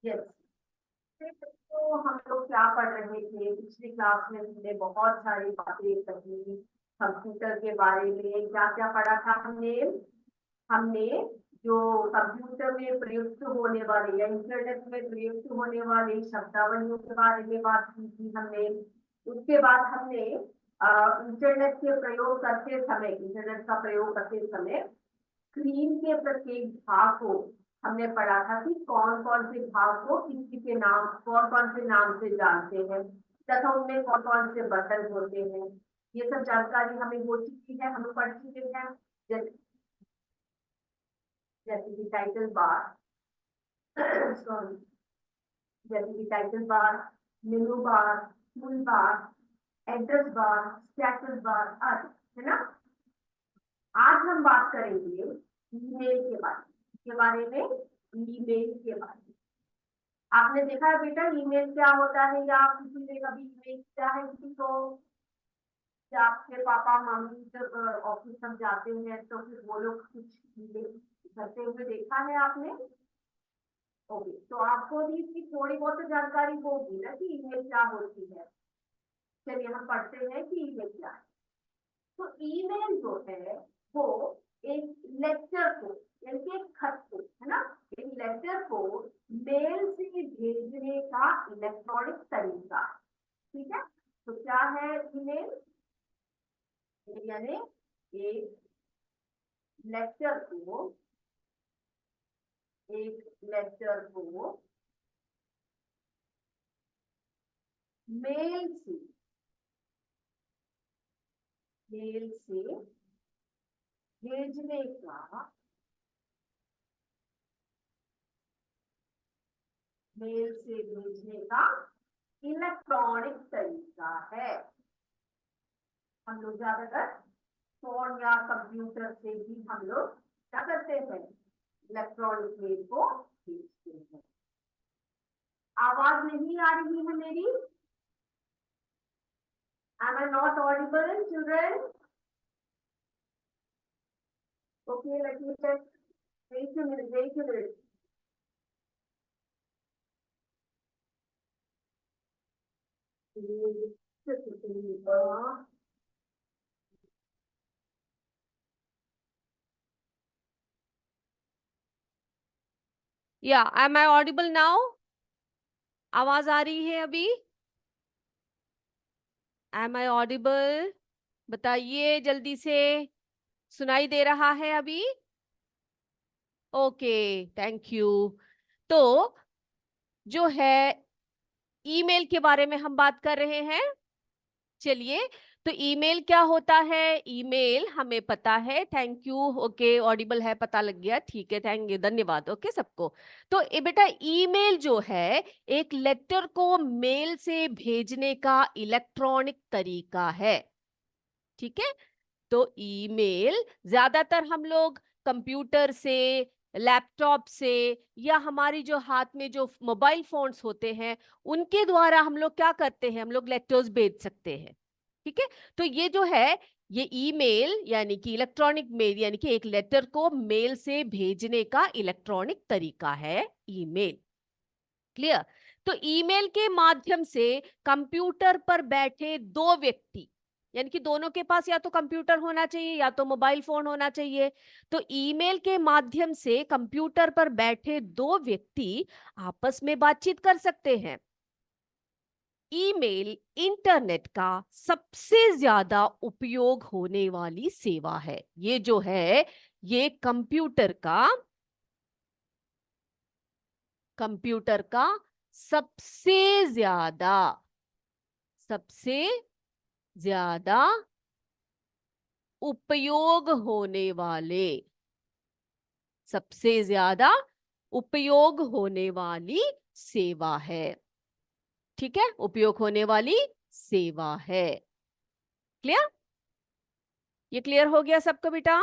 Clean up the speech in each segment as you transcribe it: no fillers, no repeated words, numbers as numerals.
Yes. तो हम लोग क्या पढ़ रहे थे पिछली क्लास में? हमने बहुत सारी बातें कही कंप्यूटर के बारे में। क्या क्या पढ़ा था हमने? हमने जो कंप्यूटर में प्रयुक्त होने वाले या इंटरनेट में प्रयुक्त होने वाले शब्दावलियों के बारे में बात की थी हमने। उसके बाद हमने इंटरनेट के प्रयोग करते समय, इंटरनेट का प्रयोग करते समय स्क्रीन के प्रत्येक भाग को हमने पढ़ा था कि कौन कौन से भाग को किसी के नाम, कौन कौन से नाम से जानते हैं, तथा उनमें कौन कौन से बटन होते हैं। ये सब जानकारी हमें हो चुकी है, हम पढ़ चुके हैं। जैसे जैसे कि टाइटल बार सॉरी जैसे कि टाइटल बार, मेनू बार, tool bar, address bar, status bar आदि, है ना। आज हम बात करेंगे ईमेल के बारे में, ईमेल के बारे में। आपने देखा है बेटा ईमेल क्या होता है, या किसी ने कभी ईमेल किया है किसी को? या आपके पापा मम्मी जब ऑफिस तक जाते हैं तो फिर वो लोग कुछ ईमेल करते हुए देखा है आपने? ओके, तो आपको भी इसकी थोड़ी बहुत जानकारी होगी ना कि ईमेल क्या होती है। चलिए हम पढ़ते हैं कि ईमेल क्या है। तो ईमेल जो है वो एक लेटर को, यानी एक खत को, है ना, एक लेटर को मेल से भेजने का इलेक्ट्रॉनिक तरीका है। ठीक है, तो क्या है ईमेल? यानी एक लेटर को, एक लेटर को मेल से, मेल से भेजने का, मेल से भेजने का इलेक्ट्रॉनिक तरीका है। हम लोग ज्यादातर फोन या कंप्यूटर से भी हम लोग क्या करते हैं, इलेक्ट्रॉनिक मेल को भेजते हैं। आवाज नहीं आ रही है मेरी? Am I not audible, children? Okay, let me check. Wait a minute, wait a minute. Yeah, am I audible now? आवाज आ रही है अभी? Am I audible? बताइए जल्दी से। सुनाई दे रहा है अभी? Okay, thank you. तो जो है ईमेल के बारे में हम बात कर रहे हैं। चलिए, तो ईमेल क्या होता है? ईमेल हमें पता है। Thank you. ओके, ऑडिबल है, पता लग गया। ठीक है, थैंक यू, धन्यवाद। ओके सबको। तो बेटा ईमेल जो है एक लेटर को मेल से भेजने का इलेक्ट्रॉनिक तरीका है। ठीक है, तो ईमेल ज्यादातर हम लोग कंप्यूटर से, लैपटॉप से, या हमारी जो हाथ में जो मोबाइल फोन्स होते हैं उनके द्वारा हम लोग क्या करते हैं, हम लोग लेटर्स भेज सकते हैं। ठीक है, तो ये जो है ये ईमेल यानी कि इलेक्ट्रॉनिक मेल, यानी कि एक लेटर को मेल से भेजने का इलेक्ट्रॉनिक तरीका है ईमेल। क्लियर? तो ईमेल के माध्यम से कंप्यूटर पर बैठे दो व्यक्ति, यानी कि दोनों के पास या तो कंप्यूटर होना चाहिए या तो मोबाइल फोन होना चाहिए, तो ईमेल के माध्यम से कंप्यूटर पर बैठे दो व्यक्ति आपस में बातचीत कर सकते हैं। ईमेल इंटरनेट का सबसे ज्यादा उपयोग होने वाली सेवा है। ये जो है ये कंप्यूटर का सबसे ज्यादा सबसे ज्यादा उपयोग होने वाले, सबसे ज्यादा उपयोग होने वाली सेवा है। ठीक है, उपयोग होने वाली सेवा है। क्लियर? ये क्लियर हो गया सबको बेटा?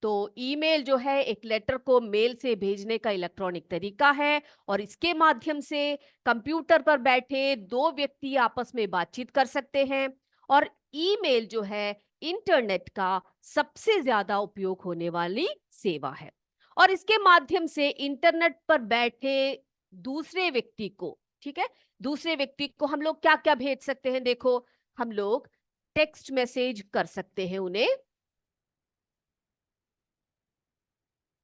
तो ईमेल जो है एक लेटर को मेल से भेजने का इलेक्ट्रॉनिक तरीका है, और इसके माध्यम से कंप्यूटर पर बैठे दो व्यक्ति आपस में बातचीत कर सकते हैं। और ईमेल जो है इंटरनेट का सबसे ज्यादा उपयोग होने वाली सेवा है, और इसके माध्यम से इंटरनेट पर बैठे दूसरे व्यक्ति को, ठीक है, दूसरे व्यक्ति को हम लोग क्या क्या भेज सकते हैं? देखो, हम लोग टेक्स्ट मैसेज कर सकते हैं, उन्हें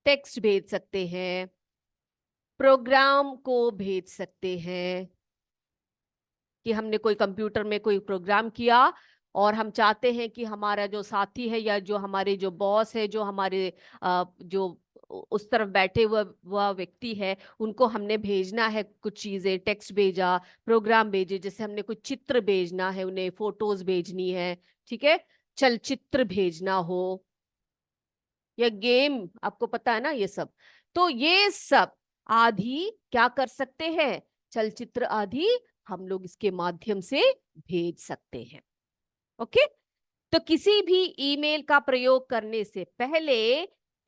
टेक्स्ट भेज सकते हैं, प्रोग्राम को भेज सकते हैं कि हमने कोई कंप्यूटर में कोई प्रोग्राम किया और हम चाहते हैं कि हमारा जो साथी है या जो हमारे जो बॉस है, जो हमारे जो उस तरफ बैठे हुआ वह व्यक्ति है, उनको हमने भेजना है कुछ चीजें, टेक्स्ट भेजा, प्रोग्राम भेजे, जैसे हमने कुछ चित्र भेजना है, उन्हें फोटोज भेजनी है, ठीक है, चलचित्र भेजना हो या गेम, आपको पता है ना ये सब, तो ये सब आदि क्या कर सकते हैं? चलचित्र आदि हम लोग इसके माध्यम से भेज सकते हैं। ओके, तो किसी भी ईमेल का प्रयोग करने से पहले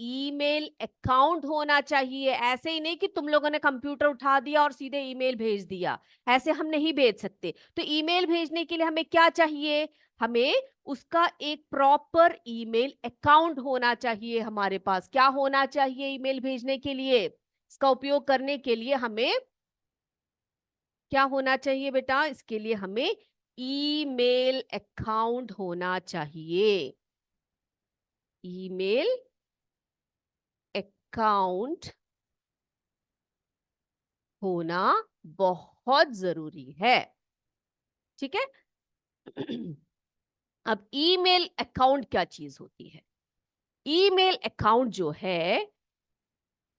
ईमेल अकाउंट होना चाहिए। ऐसे ही नहीं कि तुम लोगों ने कंप्यूटर उठा दिया और सीधे ईमेल भेज दिया, ऐसे हम नहीं भेज सकते। तो ईमेल भेजने के लिए हमें क्या चाहिए? हमें उसका एक प्रॉपर ईमेल अकाउंट होना चाहिए। हमारे पास क्या होना चाहिए ईमेल भेजने के लिए? इसका उपयोग करने के लिए हमें क्या होना चाहिए बेटा? इसके लिए हमें ईमेल अकाउंट होना चाहिए। ईमेल अकाउंट होना बहुत जरूरी है, ठीक है। अब ईमेल अकाउंट क्या चीज होती है? ईमेल अकाउंट जो है,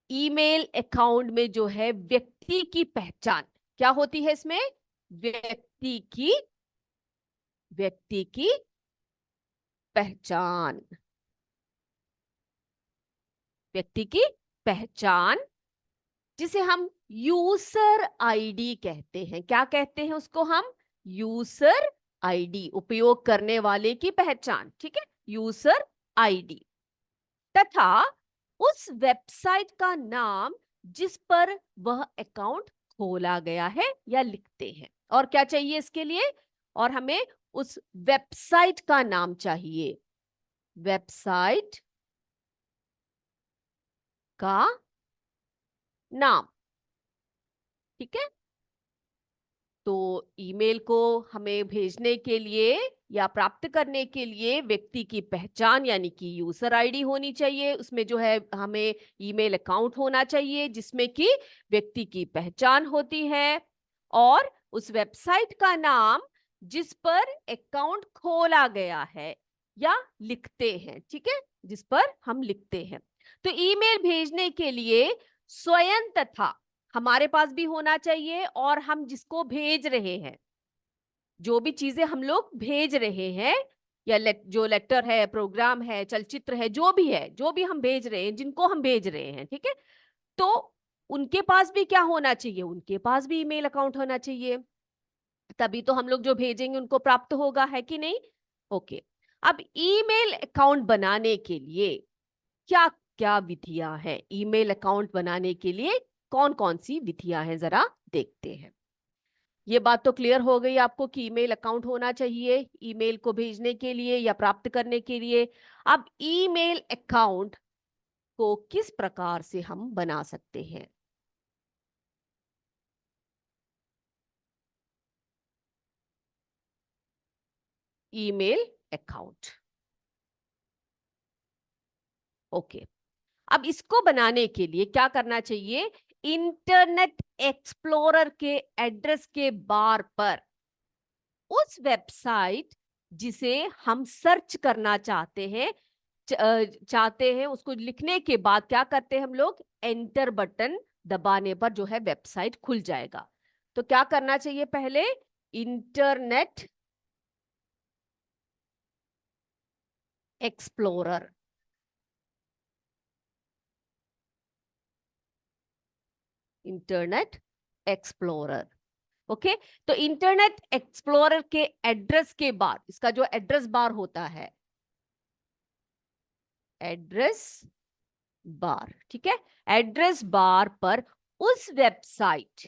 ईमेल अकाउंट में जो है व्यक्ति की पहचान क्या होती है? इसमें व्यक्ति की पहचान, व्यक्ति की पहचान जिसे हम यूजर आईडी कहते हैं। क्या कहते हैं उसको हम? यूजर आईडी, उपयोग करने वाले की पहचान, ठीक है, यूजर आईडी, तथा उस वेबसाइट का नाम जिस पर वह अकाउंट खोला गया है या लिखते हैं। और क्या चाहिए इसके लिए? और हमें उस वेबसाइट का नाम चाहिए, वेबसाइट का नाम, ठीक है। तो ईमेल को हमें भेजने के लिए या प्राप्त करने के लिए व्यक्ति की पहचान यानी कि यूजर आईडी होनी चाहिए, उसमें जो है हमें ईमेल अकाउंट होना चाहिए जिसमें कि व्यक्ति की पहचान होती है, और उस वेबसाइट का नाम जिस पर अकाउंट खोला गया है या लिखते हैं, ठीक है, जिस पर हम लिखते हैं। तो ईमेल भेजने के लिए स्वयं तथा हमारे पास भी होना चाहिए, और हम जिसको भेज रहे हैं, जो भी चीजें हम लोग भेज रहे हैं, या जो लेटर है, प्रोग्राम है, चलचित्र है, जो भी है, जो भी हम भेज रहे हैं, जिनको हम भेज रहे हैं, ठीक है, तो उनके पास भी क्या होना चाहिए? उनके पास भी ईमेल अकाउंट होना चाहिए, तभी तो हम लोग जो भेजेंगे उनको प्राप्त होगा, है कि नहीं? ओके, अब ईमेल अकाउंट बनाने के लिए क्या क्या विधियां हैं? ईमेल अकाउंट बनाने के लिए कौन कौन सी विधियां हैं, जरा देखते हैं। ये बात तो क्लियर हो गई आपको कि ईमेल अकाउंट होना चाहिए ईमेल को भेजने के लिए या प्राप्त करने के लिए। अब ईमेल अकाउंट को किस प्रकार से हम बना सकते हैं? ईमेल अकाउंट, ओके, अब इसको बनाने के लिए क्या करना चाहिए? इंटरनेट एक्सप्लोरर के एड्रेस के बार पर उस वेबसाइट जिसे हम सर्च करना चाहते हैं, उसको लिखने के बाद क्या करते हैं हम लोग? एंटर बटन दबाने पर जो है वेबसाइट खुल जाएगा। तो क्या करना चाहिए? पहले internet explorer, internet explorer, okay. तो इंटरनेट एक्सप्लोरर के एड्रेस के बाद इसका जो एड्रेस बार होता है, एड्रेस बार, ठीक है, एड्रेस बार पर उस वेबसाइट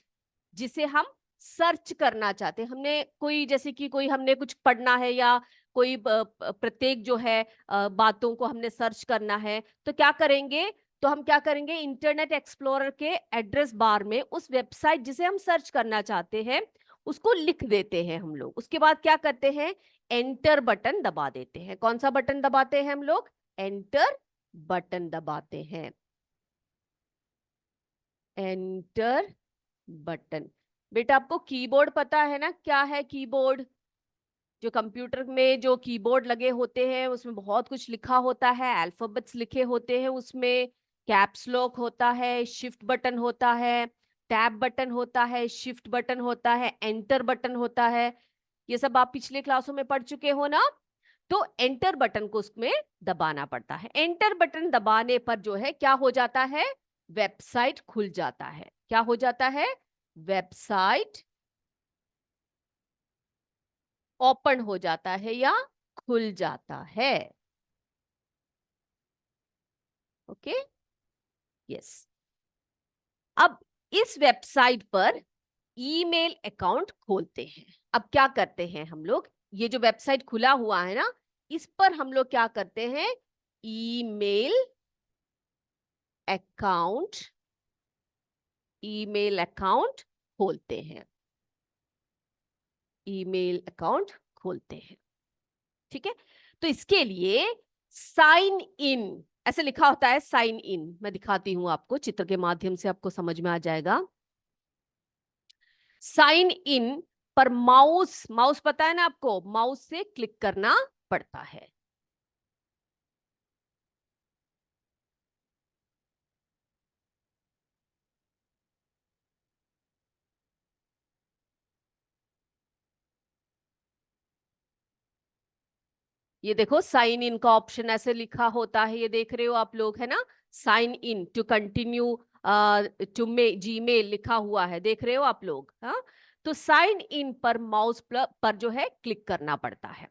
जिसे हम सर्च करना चाहते हैं, हमने कोई, जैसे कि कोई हमने कुछ पढ़ना है या कोई प्रत्येक जो है बातों को हमने सर्च करना है, तो क्या करेंगे? तो हम क्या करेंगे, इंटरनेट एक्सप्लोरर के एड्रेस बार में उस वेबसाइट जिसे हम सर्च करना चाहते हैं उसको लिख देते हैं हम लोग। उसके बाद क्या करते हैं, एंटर बटन दबा देते हैं। कौन सा बटन दबाते हैं हम लोग, एंटर बटन दबाते हैं, एंटर बटन। बेटा आपको कीबोर्ड पता है ना, क्या है कीबोर्ड? जो कंप्यूटर में जो कीबोर्ड लगे होते हैं उसमें बहुत कुछ लिखा होता है, अल्फाबेट्स लिखे होते हैं उसमें, कैप्स लॉक होता है, शिफ्ट बटन होता है, टैब बटन होता है, शिफ्ट बटन होता है, एंटर बटन होता है। ये सब आप पिछले क्लासों में पढ़ चुके हो ना। तो एंटर बटन को उसमें दबाना पड़ता है। एंटर बटन दबाने पर जो है क्या हो जाता है, वेबसाइट खुल जाता है। क्या हो जाता है, वेबसाइट ओपन हो जाता है या खुल जाता है। Okay, yes. अब इस वेबसाइट पर ईमेल अकाउंट खोलते हैं। अब क्या करते हैं हम लोग, ये जो वेबसाइट खुला हुआ है ना, इस पर हम लोग क्या करते हैं, ईमेल अकाउंट, ईमेल अकाउंट खोलते हैं, ईमेल अकाउंट खोलते हैं। ठीक है, तो इसके लिए साइन इन ऐसे लिखा होता है, साइन इन मैं दिखाती हूं आपको, चित्र के माध्यम से आपको समझ में आ जाएगा। साइन इन पर माउस, माउस पता है ना आपको, माउस से क्लिक करना पड़ता है। ये देखो साइन इन का ऑप्शन ऐसे लिखा होता है, ये देख रहे हो आप लोग, है ना, sign in to continue to Gmail लिखा हुआ है, देख रहे हो आप लोग। हाँ, तो साइन इन पर माउस पर जो है क्लिक करना पड़ता है।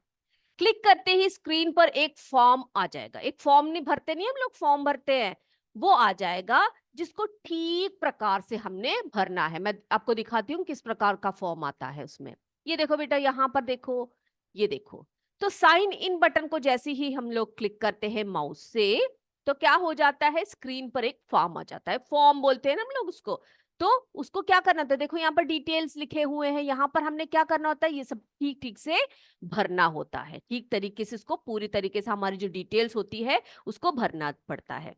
क्लिक करते ही स्क्रीन पर एक फॉर्म आ जाएगा। एक फॉर्म नहीं भरते, नहीं हम लोग फॉर्म भरते हैं, वो आ जाएगा जिसको ठीक प्रकार से हमने भरना है। मैं आपको दिखाती हूँ किस प्रकार का फॉर्म आता है उसमें। ये देखो बेटा, यहाँ पर देखो, ये देखो। तो साइन इन बटन को जैसे ही हम लोग क्लिक करते हैं माउस से, तो क्या हो जाता है, स्क्रीन पर एक फॉर्म आ जाता है। फॉर्म बोलते हैं ना हम लोग उसको। तो उसको क्या करना होता है, देखो यहाँ पर डिटेल्स लिखे हुए हैं, यहाँ पर हमने क्या करना होता है, ये सब ठीक ठीक से भरना होता है। ठीक तरीके से इसको पूरी तरीके से हमारी जो डिटेल्स होती है उसको भरना पड़ता है,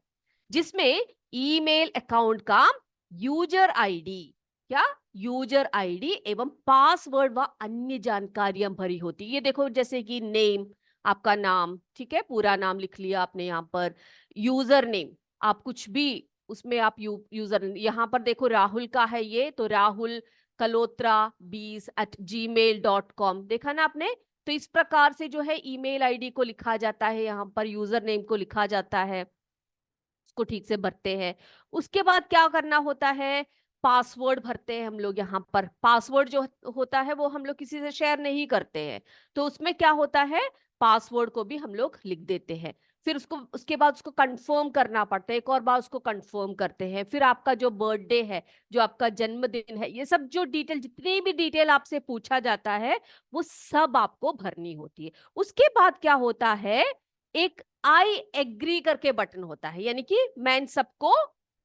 जिसमें ईमेल अकाउंट का यूजर आईडी, क्या, यूजर आईडी एवं पासवर्ड व अन्य जानकारियां भरी होती है। ये देखो, जैसे कि नेम, आपका नाम, ठीक है, पूरा नाम लिख लिया आपने यहाँ पर। यूजर नेम, आप कुछ भी उसमें आप यूजर, यहाँ पर देखो राहुल का है ये, तो राहुल कलोत्रा 20@gmail.com, देखा ना आपने। तो इस प्रकार से जो है ईमेल आईडी को लिखा जाता है, यहाँ पर यूजर नेम को लिखा जाता है, उसको ठीक से भरते हैं। उसके बाद क्या करना होता है, पासवर्ड भरते हैं हम लोग। यहाँ पर पासवर्ड जो होता है वो हम लोग किसी से शेयर नहीं करते हैं, तो उसमें क्या होता है, पासवर्ड को भी हम लोग लिख देते हैं। फिर उसको, उसके बाद उसको कंफर्म करना पड़ता है, एक और बार उसको कंफर्म करते हैं। फिर आपका जो बर्थडे है, जो आपका जन्मदिन है, ये सब जो डिटेल, जितनी भी डिटेल आपसे पूछा जाता है वो सब आपको भरनी होती है। उसके बाद क्या होता है, एक आई एग्री करके बटन होता है, यानी कि मैं इन सबको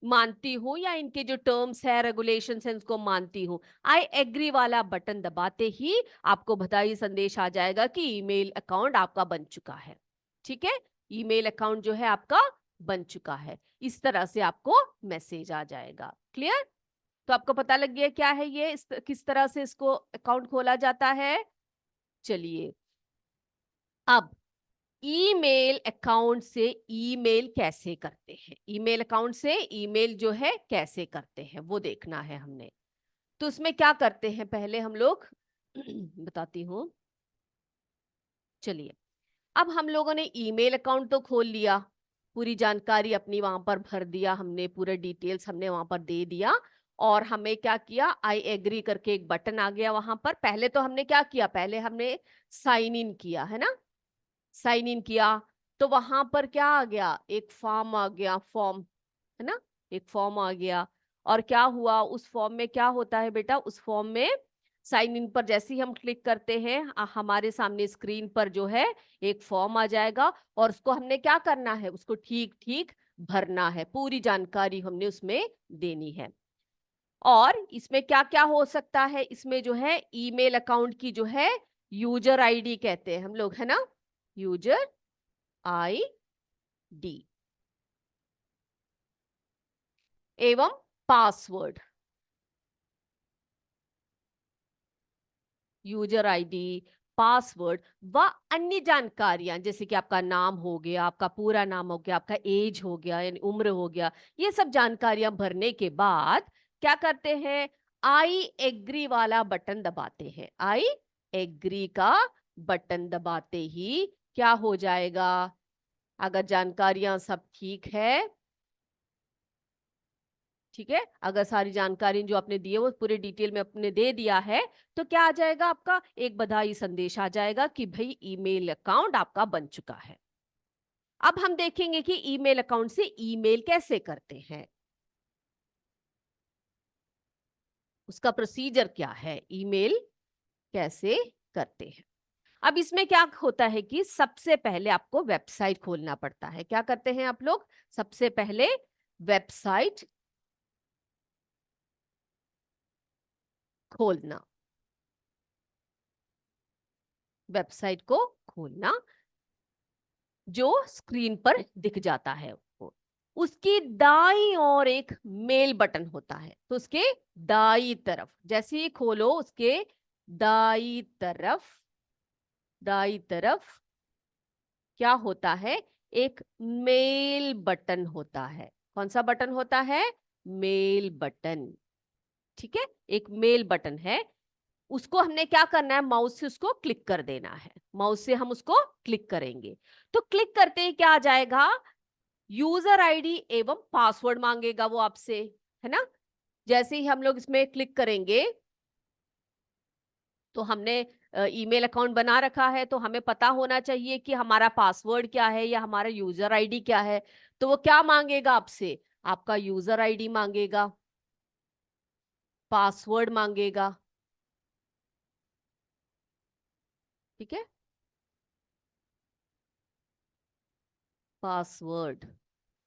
मानती हूं, या इनके जो टर्म्स है रेगुलेशंस है उसको मानती हूं। आई एग्री वाला बटन दबाते ही आपको बधाई संदेश आ जाएगा कि ईमेल अकाउंट आपका बन चुका है। ठीक है, ईमेल अकाउंट जो है आपका बन चुका है। इस तरह से आपको मैसेज आ जाएगा। क्लियर? तो आपको पता लग गया क्या है ये, किस तरह से इसको अकाउंट खोला जाता है। चलिए, अब ईमेल अकाउंट से ईमेल कैसे करते हैं, ईमेल अकाउंट से ईमेल जो है कैसे करते हैं वो देखना है हमने। तो उसमें क्या करते हैं, पहले हम लोग बताती हूँ। चलिए, अब हम लोगों ने ईमेल अकाउंट तो खोल लिया, पूरी जानकारी अपनी वहां पर भर दिया हमने, पूरे डिटेल्स हमने वहां पर दे दिया। और हमें क्या किया, आई एग्री करके एक बटन आ गया वहां पर। पहले तो हमने क्या किया, पहले हमने साइन इन किया, है ना, साइन इन किया। तो वहां पर क्या आ गया, एक फॉर्म आ गया, फॉर्म, है ना, एक फॉर्म आ गया। और क्या हुआ, उस फॉर्म में क्या होता है बेटा, उस फॉर्म में साइन इन पर जैसे ही हम क्लिक करते हैं, हमारे सामने स्क्रीन पर जो है एक फॉर्म आ जाएगा, और उसको हमने क्या करना है, उसको ठीक ठीक भरना है, पूरी जानकारी हमने उसमें देनी है। और इसमें क्या क्या हो सकता है, इसमें जो है ईमेल अकाउंट की जो है यूजर आईडी कहते हैं हम लोग, है ना, यूजर आईडी एवं पासवर्ड, यूजर आईडी, पासवर्ड व अन्य जानकारियां, जैसे कि आपका नाम हो गया, आपका पूरा नाम हो गया, आपका एज हो गया यानी उम्र हो गया, ये सब जानकारियां भरने के बाद क्या करते हैं, आई एग्री वाला बटन दबाते हैं। आई एग्री का बटन दबाते ही क्या हो जाएगा, अगर जानकारियां सब ठीक है, ठीक है, अगर सारी जानकारी जो आपने दी है वो पूरे डिटेल में अपने दे दिया है, तो क्या आ जाएगा, आपका एक बधाई संदेश आ जाएगा कि भाई ईमेल अकाउंट आपका बन चुका है। अब हम देखेंगे कि ईमेल अकाउंट से ईमेल कैसे करते हैं, उसका प्रोसीजर क्या है, ईमेल कैसे करते हैं। अब इसमें क्या होता है कि सबसे पहले आपको वेबसाइट खोलना पड़ता है। क्या करते हैं आप लोग, सबसे पहले वेबसाइट खोलना, वेबसाइट को खोलना जो स्क्रीन पर दिख जाता है वो, उसकी दाईं ओर एक मेल बटन होता है, तो उसके दाईं तरफ जैसे ही खोलो, उसके दाईं तरफ, दाईं तरफ क्या होता है, एक मेल बटन होता है। कौन सा बटन होता है, मेल बटन, ठीक है, एक मेल बटन है। उसको हमने क्या करना है, माउस से उसको क्लिक कर देना है, माउस से हम उसको क्लिक करेंगे, तो क्लिक करते ही क्या आ जाएगा, यूजर आईडी एवं पासवर्ड मांगेगा वो आपसे, है ना। जैसे ही हम लोग इसमें क्लिक करेंगे तो हमने ईमेल अकाउंट बना रखा है, तो हमें पता होना चाहिए कि हमारा पासवर्ड क्या है या हमारा यूजर आईडी क्या है। तो वो क्या मांगेगा आपसे, आपका यूजर आईडी मांगेगा, पासवर्ड मांगेगा, ठीक है, पासवर्ड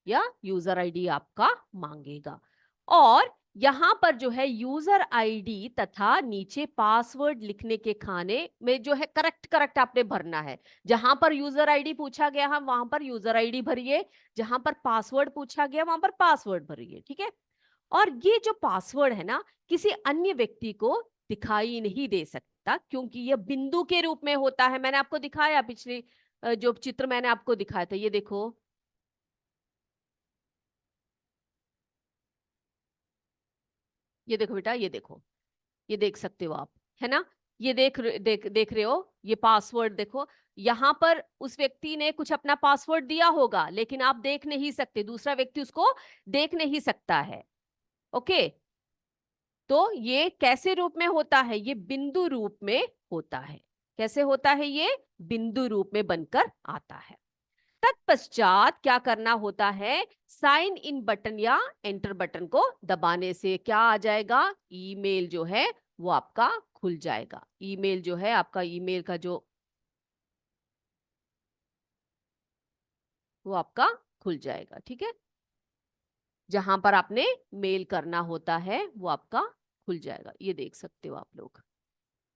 या यूजर आईडी आपका मांगेगा। और यहां पर जो है यूजर आईडी तथा नीचे पासवर्ड लिखने के खाने में जो है करेक्ट करेक्ट आपने भरना है। जहां पर यूजर आईडी पूछा गया हम वहां पर यूजर आईडी भरिए, जहां पर पासवर्ड पूछा गया वहां पर पासवर्ड भरिए, ठीक है। और ये जो पासवर्ड है ना, किसी अन्य व्यक्ति को दिखाई नहीं दे सकता, क्योंकि यह बिंदु के रूप में होता है। मैंने आपको दिखाया पिछले जो चित्र मैंने आपको दिखाया था, ये देखो, ये देखो बेटा, ये देखो, ये देख सकते हो आप, है ना, ये देख रहे हो, ये पासवर्ड देखो। यहां पर उस व्यक्ति ने कुछ अपना पासवर्ड दिया होगा, लेकिन आप देख नहीं सकते, दूसरा व्यक्ति उसको देख नहीं सकता है। ओके, तो ये कैसे रूप में होता है, ये बिंदु रूप में होता है। कैसे होता है, ये बिंदु रूप में बनकर आता है। तत्पश्चात क्या करना होता है, साइन इन बटन या एंटर बटन को दबाने से क्या आ जाएगा, ईमेल जो है वो आपका खुल जाएगा। ईमेल जो है आपका, ईमेल का जो वो आपका खुल जाएगा, ठीक है, जहां पर आपने मेल करना होता है वो आपका खुल जाएगा। ये देख सकते हो आप लोग,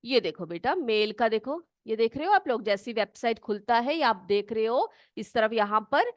ये देखो बेटा, मेल का देखो, ये देख रहे हो आप लोग, जैसी वेबसाइट खुलता है ये आप देख रहे हो, इस तरफ यहाँ पर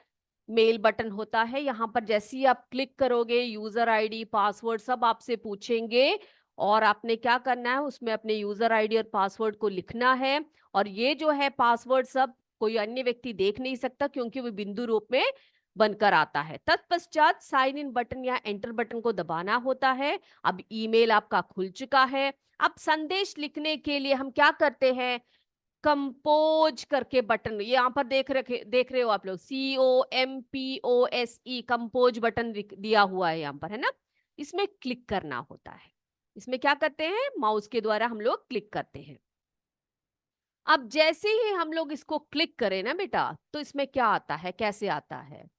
मेल बटन होता है। यहाँ पर जैसे ही आप क्लिक करोगे, यूजर आईडी पासवर्ड सब आपसे पूछेंगे, और आपने क्या करना है, उसमें अपने यूजर आईडी और पासवर्ड को लिखना है। और ये जो है पासवर्ड सब कोई अन्य व्यक्ति देख नहीं सकता, क्योंकि वो बिंदु रूप में बनकर आता है। तत्पश्चात साइन इन बटन या एंटर बटन को दबाना होता है। अब ईमेल आपका खुल चुका है। अब संदेश लिखने के लिए हम क्या करते हैं, कंपोज करके बटन, ये यहाँ पर देख रहे हो आप लोग, COMPOSE, कंपोज बटन दिया हुआ है यहाँ पर, है ना। इसमें क्लिक करना होता है। इसमें क्या करते हैं, माउस के द्वारा हम लोग क्लिक करते हैं। अब जैसे ही हम लोग इसको क्लिक करें ना बेटा, तो इसमें क्या आता है, कैसे आता है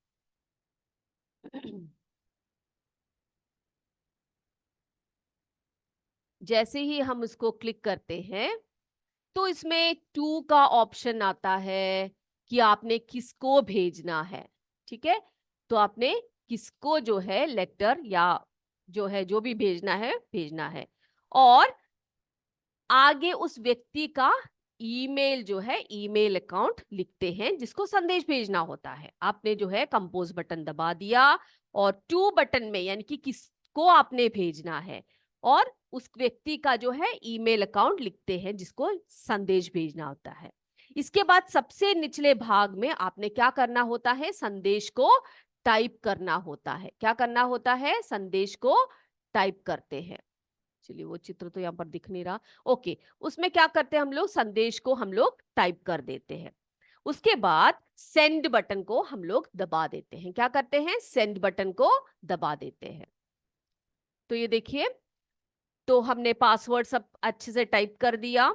जैसे ही हम इसको क्लिक करते हैं तो इसमें टू का ऑप्शन आता है कि आपने किसको भेजना है, ठीक है। तो आपने किसको जो है लेटर या जो है जो भी भेजना है। और आगे उस व्यक्ति का ईमेल जो है ईमेल अकाउंट लिखते हैं जिसको संदेश भेजना होता है। आपने जो है कंपोज बटन दबा दिया और टू बटन में यानी कि किसको आपने भेजना है और उस व्यक्ति का जो है ईमेल अकाउंट लिखते हैं जिसको संदेश भेजना होता है। इसके बाद सबसे निचले भाग में आपने क्या करना होता है, संदेश को टाइप करना होता है। क्या करना होता है, संदेश को टाइप करते हैं। चलिए वो चित्र तो यहाँ पर दिख नहीं रहा। ओके, उसमें क्या करते हैं हम लोग, संदेश को हम लोग टाइप कर देते हैं। उसके बाद सेंड बटन को हम लोग दबा देते हैं। क्या करते हैं, सेंड बटन को दबा देते हैं। तो ये देखिए, तो हमने पासवर्ड सब अच्छे से टाइप कर दिया।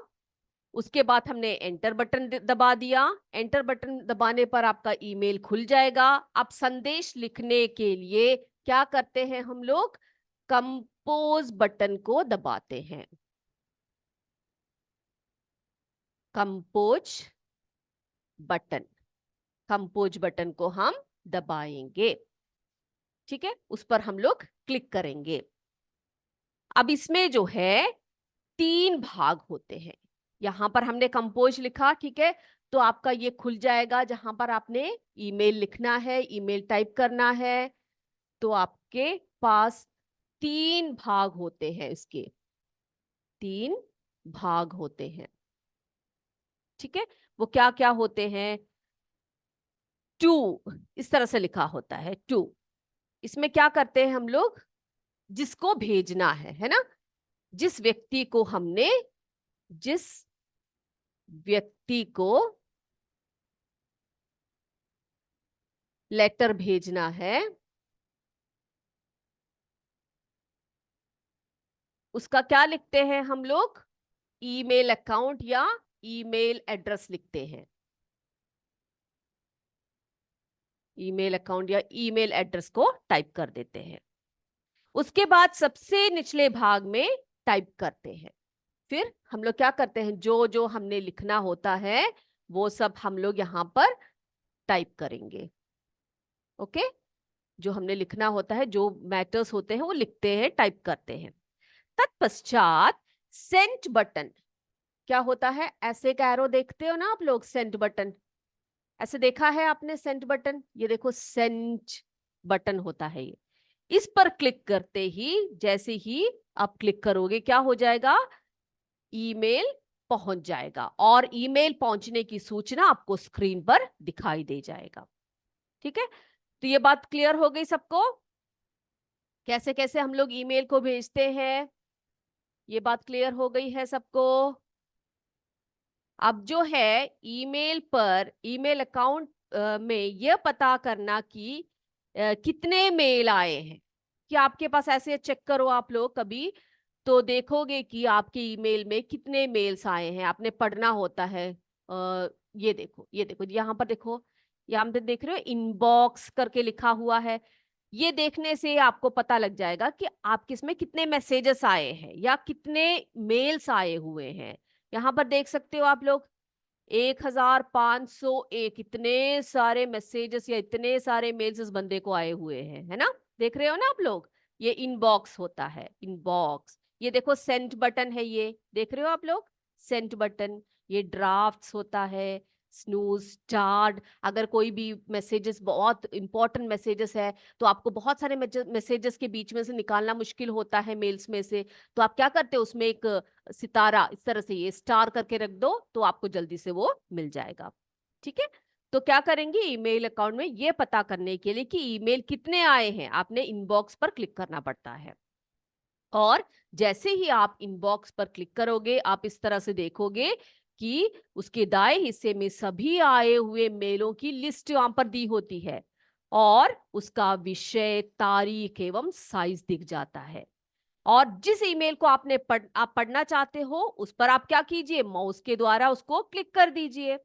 उसके बाद हमने एंटर बटन दबा दिया। एंटर बटन दबाने पर आपका ईमेल खुल जाएगा। अब संदेश लिखने के लिए क्या करते हैं हम लोग, कंपोज बटन को दबाते हैं। कंपोज बटन, कंपोज बटन को हम दबाएंगे। ठीक है, उस पर हम लोग क्लिक करेंगे। अब इसमें जो है 3 भाग होते हैं। यहां पर हमने कंपोज लिखा, ठीक है, तो आपका ये खुल जाएगा जहां पर आपने ईमेल लिखना है, ईमेल टाइप करना है। तो आपके पास 3 भाग होते हैं, इसके 3 भाग होते हैं। ठीक है, वो क्या क्या होते हैं, टू इस तरह से लिखा होता है, टू। इसमें क्या करते हैं हम लोग, जिसको भेजना है ना, जिस व्यक्ति को हमने, जिस व्यक्ति को लेटर भेजना है उसका क्या लिखते हैं हम लोग, ईमेल अकाउंट या ईमेल एड्रेस लिखते हैं। ईमेल अकाउंट या ईमेल एड्रेस को टाइप कर देते हैं। उसके बाद सबसे निचले भाग में टाइप करते हैं। फिर हम लोग क्या करते हैं, जो जो हमने लिखना होता है वो सब हम लोग यहाँ पर टाइप करेंगे। ओके, जो हमने लिखना होता है, जो मैटर्स होते हैं वो लिखते हैं, टाइप करते हैं। तत्पश्चात सेंड बटन क्या होता है, ऐसे एक एरो देखते हो ना आप लोग, सेंड बटन ऐसे देखा है आपने, सेंड बटन, ये देखो सेंड बटन होता है ये। इस पर क्लिक करते ही, जैसे ही आप क्लिक करोगे क्या हो जाएगा, ईमेल पहुंच जाएगा और ईमेल पहुंचने की सूचना आपको स्क्रीन पर दिखाई दे जाएगा। ठीक है, तो ये बात क्लियर हो गई सबको, कैसे कैसे हम लोग ईमेल को भेजते हैं, ये बात क्लियर हो गई है सबको। अब जो है ईमेल पर, ईमेल अकाउंट में यह पता करना कि कितने मेल आए हैं, कि आपके पास ऐसे चेक करो आप लोग कभी, तो देखोगे कि आपके ईमेल में कितने मेल्स आए हैं, आपने पढ़ना होता है। ये देखो, ये देखो, यहाँ पर देखो, यहाँ पे देख रहे हो इनबॉक्स करके लिखा हुआ है। ये देखने से आपको पता लग जाएगा कि आपके इसमें कितने मैसेजेस आए हैं या कितने मेल्स आए हुए हैं। यहाँ पर देख सकते हो आप लोग 1501, इतने सारे मैसेजेस या इतने सारे मेल्स इस बंदे को आए हुए हैं, है ना, देख रहे हो ना आप लोग। ये इनबॉक्स होता है, इनबॉक्स। ये देखो सेंड बटन है, ये देख रहे हो आप लोग, सेंड बटन। ये ड्राफ्ट्स होता है, स्नूज, स्टार्ट। अगर कोई भी मैसेजेस बहुत इंपॉर्टेंट मैसेजेस है तो आपको बहुत सारे मैसेजेस के बीच में से निकालना मुश्किल होता है मेल्स में से, तो आप क्या करते हो, उसमें एक सितारा इस तरह से ये स्टार करके रख दो तो आपको जल्दी से वो मिल जाएगा। ठीक है, तो क्या करेंगे, ईमेल अकाउंट में ये पता करने के लिए कि ईमेल कितने आए हैं, आपने इनबॉक्स पर क्लिक करना पड़ता है। और जैसे ही आप इनबॉक्स पर क्लिक करोगे आप इस तरह से देखोगे कि उसके दाएं हिस्से में सभी आए हुए मेलों की लिस्ट वहां पर दी होती है और उसका विषय, तारीख एवं साइज दिख जाता है। और जिस ईमेल को आप पढ़ना चाहते हो उस पर आप क्या कीजिए, माउस के द्वारा उसको क्लिक कर दीजिए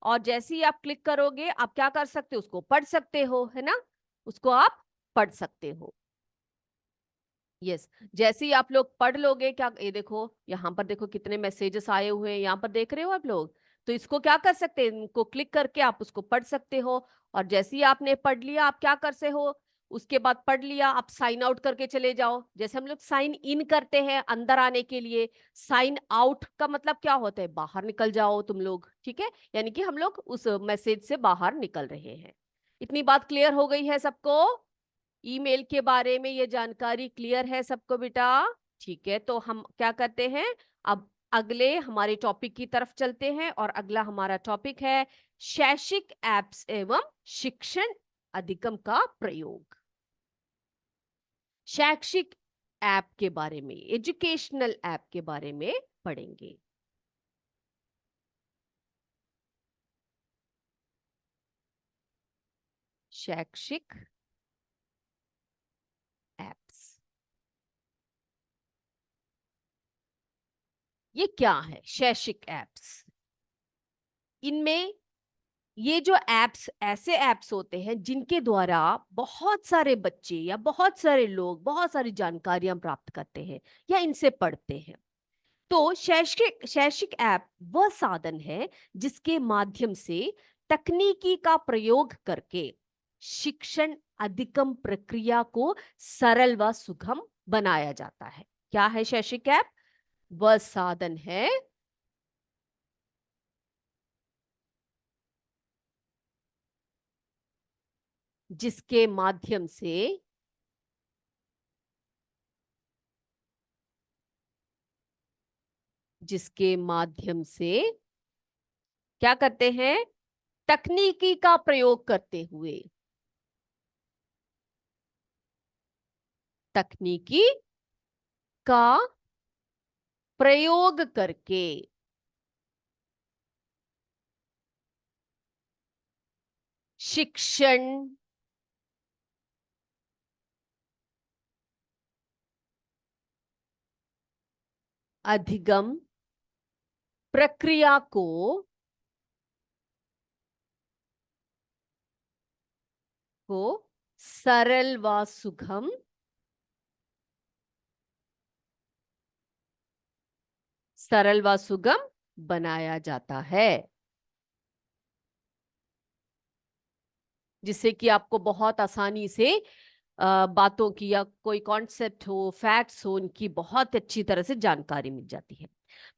और जैसे ही आप क्लिक करोगे आप क्या कर सकते हो, उसको पढ़ सकते हो, है ना, उसको आप पढ़ सकते हो। यस, जैसे ही आप लोग पढ़ लोगे, क्या, ये देखो यहाँ पर देखो कितने मैसेजेस आए हुए हैं, यहाँ पर देख रहे हो आप लोग, तो इसको क्या कर सकते हैं, इनको क्लिक करके आप उसको पढ़ सकते हो। और जैसे ही आपने पढ़ लिया, आप क्या कर सकते हो, उसके बाद पढ़ लिया आप साइन आउट करके चले जाओ। जैसे हम लोग साइन इन करते हैं अंदर आने के लिए, साइन आउट का मतलब क्या होता है, बाहर निकल जाओ तुम लोग, ठीक है, यानी कि हम लोग उस मैसेज से बाहर निकल रहे हैं। इतनी बात क्लियर हो गई है सबको? ईमेल के बारे में ये जानकारी क्लियर है सबको बेटा? ठीक है, तो हम क्या करते हैं, अब अगले हमारे टॉपिक की तरफ चलते हैं। और अगला हमारा टॉपिक है शैक्षिक एप्स एवं शिक्षण अधिगम का प्रयोग। शैक्षिक ऐप के बारे में, एजुकेशनल ऐप के बारे में पढ़ेंगे। शैक्षिक एप्स ये क्या है? शैक्षिक एप्स, इनमें ये जो एप्स ऐसे एप्स होते हैं जिनके द्वारा बहुत सारे बच्चे या बहुत सारे लोग बहुत सारी जानकारियां प्राप्त करते हैं या इनसे पढ़ते हैं। तो शैक्षिक शैक्षिक ऐप वह साधन है जिसके माध्यम से तकनीकी का प्रयोग करके शिक्षण अधिगम प्रक्रिया को सरल व सुगम बनाया जाता है। क्या है शैक्षिक ऐप? वह साधन है जिसके माध्यम से क्या करते हैं, तकनीकी का प्रयोग करते हुए, तकनीकी का प्रयोग करके शिक्षण अधिगम प्रक्रिया को सरल व सुगम बनाया जाता है, जिससे कि आपको बहुत आसानी से बातों की या कोई कॉन्सेप्ट हो, फैक्ट्स हो, उनकी बहुत अच्छी तरह से जानकारी मिल जाती है।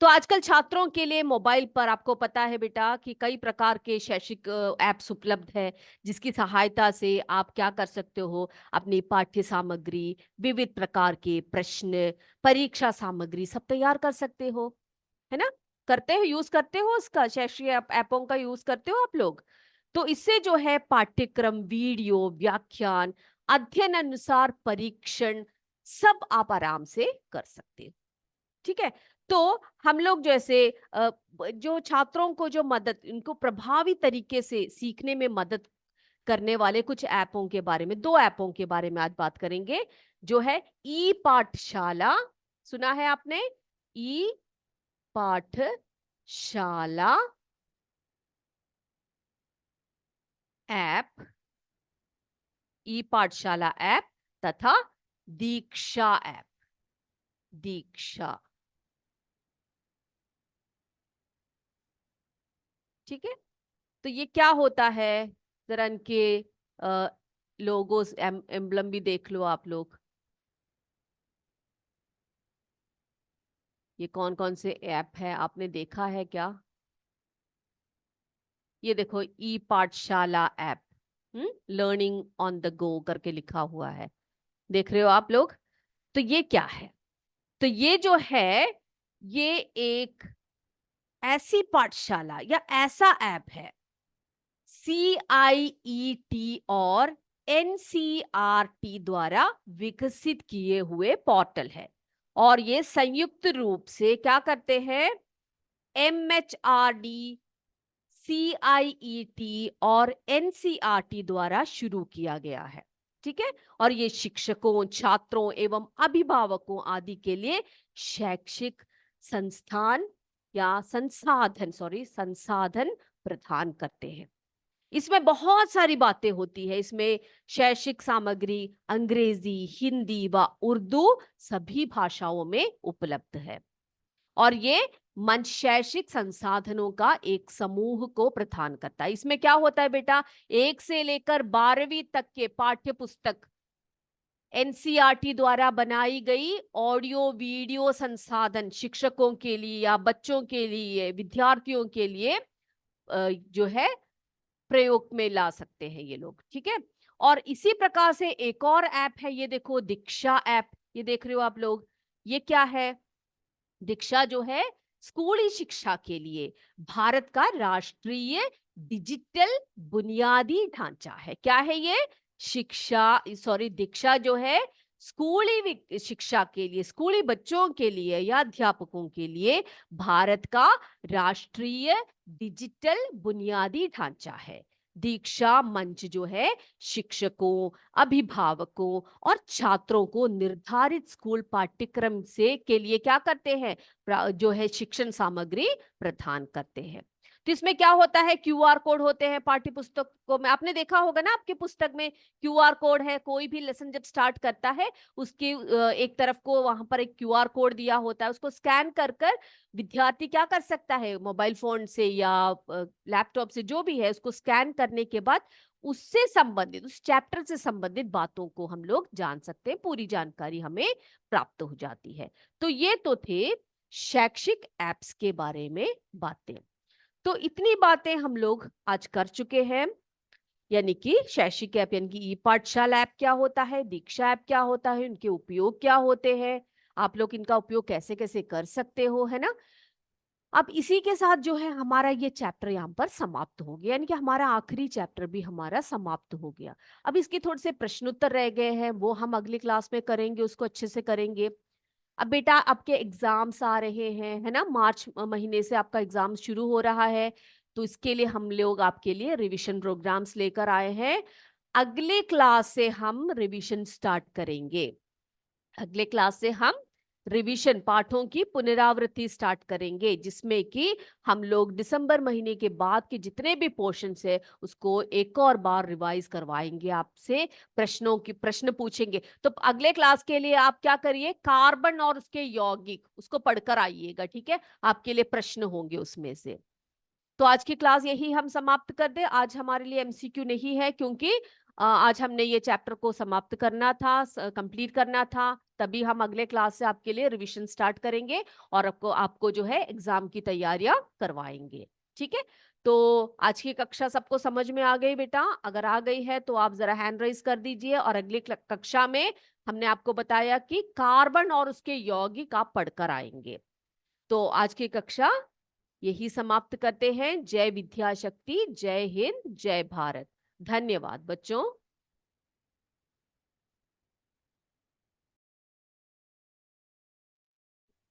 तो आजकल छात्रों के लिए मोबाइल पर आपको पता है बेटा कि कई प्रकार के शैक्षिक ऐप्स उपलब्ध है, जिसकी सहायता से आप क्या कर सकते हो, अपनी पाठ्य सामग्री, विविध प्रकार के प्रश्न, परीक्षा सामग्री सब तैयार कर सकते हो, है ना? करते हो, यूज करते हो, उसका शैक्षिक ऐपों का यूज करते हो आप लोग? तो इससे जो है पाठ्यक्रम, वीडियो, व्याख्यान, अध्ययन अनुसार परीक्षण सब आप आराम से कर सकते हो, ठीक है। तो हम लोग जैसे जो छात्रों को जो मदद, इनको प्रभावी तरीके से सीखने में मदद करने वाले कुछ ऐपों के बारे में, दो ऐपों के बारे में आज बात करेंगे, जो है ई पाठशाला। सुना है आपने? ई पाठशाला ऐप, ई पाठशाला ऐप तथा दीक्षा ऐप, दीक्षा, ठीक है। तो ये क्या होता है, जरा इनके लोगोस एम्ब्लम भी देख लो आप लोग। ये कौन कौन से ऐप है, आपने देखा है क्या? ये देखो, ई पाठशाला app, learning on the go करके लिखा हुआ है, देख रहे हो आप लोग? तो ये क्या है? तो ये जो है, ये एक ऐसी पाठशाला या ऐसा ऐप है, CIET और NCERT द्वारा विकसित किए हुए पोर्टल है। और ये संयुक्त रूप से क्या करते हैं, MHRD, CIET और NCERT द्वारा शुरू किया गया है, ठीक है। और ये शिक्षकों, छात्रों एवं अभिभावकों आदि के लिए शैक्षिक संस्थान या संसाधन प्रदान करते हैं। इसमें बहुत सारी बातें होती है, इसमें शैक्षिक सामग्री अंग्रेजी, हिंदी व उर्दू सभी भाषाओं में उपलब्ध है। और ये मंच शैक्षिक संसाधनों का एक समूह को प्रदान करता है। इसमें क्या होता है बेटा, 1 से लेकर 12वीं तक के पाठ्य पुस्तक एनसीईआरटी द्वारा बनाई गई ऑडियो वीडियो संसाधन शिक्षकों के लिए या बच्चों के लिए, विद्यार्थियों के लिए जो है प्रयोग में ला सकते हैं ये लोग, ठीक है। और इसी प्रकार से एक और ऐप है, ये देखो दीक्षा ऐप, ये देख रहे हो आप लोग, ये क्या है? दीक्षा जो है स्कूली शिक्षा के लिए भारत का राष्ट्रीय डिजिटल बुनियादी ढांचा है। क्या है ये? दीक्षा जो है स्कूली शिक्षा के लिए, स्कूली बच्चों के लिए या अध्यापकों के लिए भारत का राष्ट्रीय डिजिटल बुनियादी ढांचा है। दीक्षा मंच जो है शिक्षकों, अभिभावकों और छात्रों को निर्धारित स्कूल पाठ्यक्रम से के लिए क्या करते हैं, जो है शिक्षण सामग्री प्रदान करते हैं। तो इसमें क्या होता है, क्यूआर कोड होते हैं पाठ्य पुस्तकों में, आपने देखा होगा ना आपके पुस्तक में क्यूआर कोड है। कोई भी लेसन जब स्टार्ट करता है उसके एक तरफ को वहां पर एक क्यूआर कोड दिया होता है, उसको स्कैन कर कर विद्यार्थी क्या कर सकता है, मोबाइल फोन से या लैपटॉप से, जो भी है उसको स्कैन करने के बाद उससे संबंधित, उस चैप्टर से संबंधित बातों को हम लोग जान सकते हैं, पूरी जानकारी हमें प्राप्त हो जाती है। तो ये तो थे शैक्षिक एप्स के बारे में बातें। तो इतनी बातें हम लोग आज कर चुके हैं, यानी कि शैक्षिक ऐप, यानी कि ई पाठशाला ऐप क्या होता है, दीक्षा ऐप क्या होता है, उनके उपयोग क्या होते हैं, आप लोग इनका उपयोग कैसे कैसे कर सकते हो, है ना। अब इसी के साथ जो है हमारा ये चैप्टर यहाँ पर समाप्त हो गया, यानी कि हमारा आखिरी चैप्टर भी हमारा समाप्त हो गया। अब इसके थोड़े से प्रश्न उत्तर रह गए हैं, वो हम अगली क्लास में करेंगे, उसको अच्छे से करेंगे। अब बेटा आपके एग्जाम्स आ रहे हैं, है ना, मार्च महीने से आपका एग्जाम शुरू हो रहा है, तो इसके लिए हम लोग आपके लिए रिवीजन प्रोग्राम्स लेकर आए हैं। अगले क्लास से हम रिवीजन स्टार्ट करेंगे, अगले क्लास से हम रिवीजन पाठों की पुनरावृत्ति स्टार्ट करेंगे, जिसमें कि हम लोग दिसंबर महीने के बाद के जितने भी पोर्शंस है उसको एक और बार रिवाइज करवाएंगे, आपसे प्रश्न पूछेंगे। तो अगले क्लास के लिए आप क्या करिए, कार्बन और उसके यौगिक उसको पढ़कर आइएगा, ठीक है, आपके लिए प्रश्न होंगे उसमें से। तो आज की क्लास यही हम समाप्त कर दे। आज हमारे लिए एमसीक्यू नहीं है, क्योंकि आज हमने ये चैप्टर को समाप्त करना था, कंप्लीट करना था, तभी हम अगले क्लास से आपके लिए रिवीजन स्टार्ट करेंगे और आपको जो है एग्जाम की तैयारियां करवाएंगे, ठीक है। तो आज की कक्षा सबको समझ में आ गई बेटा? अगर आ गई है तो आप जरा हैंड राइज कर दीजिए। और अगली कक्षा में हमने आपको बताया कि कार्बन और उसके यौगिक आप पढ़कर आएंगे। तो आज की कक्षा यही समाप्त करते हैं। जय विद्या शक्ति, जय हिंद, जय भारत। धन्यवाद बच्चों।